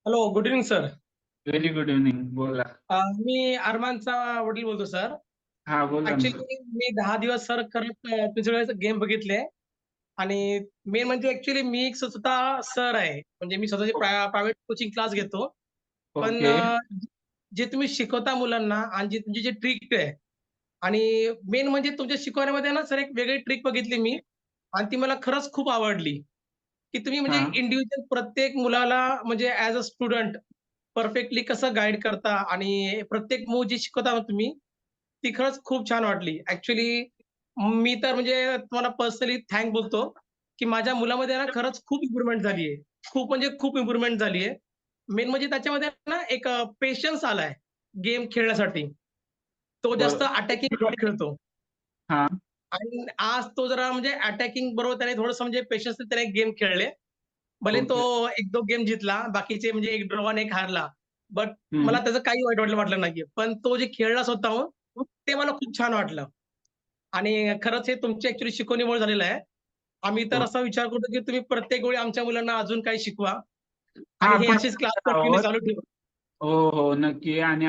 Hello, good evening sir. Very good evening. बोला. मी अरमानचा वडील बोलतो सर. हा, बोला ना. ॲक्चुअली मी 10 दिवस सर खरंच तुमच्याकडे गेम बघितले आणि मेन म्हणजे ॲक्चुअली मी एक स्वतः सर आहे. म्हणजे मी स्वतःचे ओ- प्रायव्हेट कोचिंग क्लास घेतो. पण ओके. जे तुम्ही शिकवता मुलांना आणि जी तुमची जी ट्रिक आहे आणि मेन म्हणजे तुमच्या शिकवण्यामध्ये ना सर एक वेगळी ट्रिक बघितली मी आणि ती मला खरंच खूप आवडली, की तुम्ही म्हणजे हा. इंडिव्हिज्युअल प्रत्येक मुलाला म्हणजे ॲज अ स्टुडंट परफेक्टली कसं गाईड करता आणि प्रत्येक मूव्ह जी शिकवता ना तुम्ही, ती खरंच खूप छान वाटली. ॲक्चुअली मी तर म्हणजे तुम्हाला पर्सनली बोलतो, की माझ्या मुलामध्ये ना खरंच खूप इम्प्रूव्हमेंट झाली आहे. खूप म्हणजे खूप इम्प्रूव्हमेंट झाली आहे. मेन म्हणजे त्याच्यामध्ये ना एक पेशन्स आलाय गेम खेळण्यासाठी. तो जास्त बर. अटॅकिंग खेळतो हा. आणि आज तो जरा म्हणजे अटॅकिंग बरोबर त्याने थोडंसं म्हणजे पेशन्सने त्याने गेम खेळले. भले तो ओके. 1-2 गेम जिंकला, बाकीचे म्हणजे 1 ड्रॉ आणि 1 हारला. बट मला हम्म. त्याचं काही वाईट वाटलं नाहीये. पण तो जे खेळला स्वतःहून, ते मला खूप छान वाटलं. आणि खरंच हे तुमची ॲक्चुअली शिकवणीमुळे झालेलं आहे. आम्ही तर हो. असा विचार करतो, की तुम्ही प्रत्येक वेळी आमच्या मुलांना अजून काही शिकवा हा, आणि हे आपण असेच क्लास करत कंटिन्यू आहोत. चालू ठेवा. हो, हो, नक्की. आणि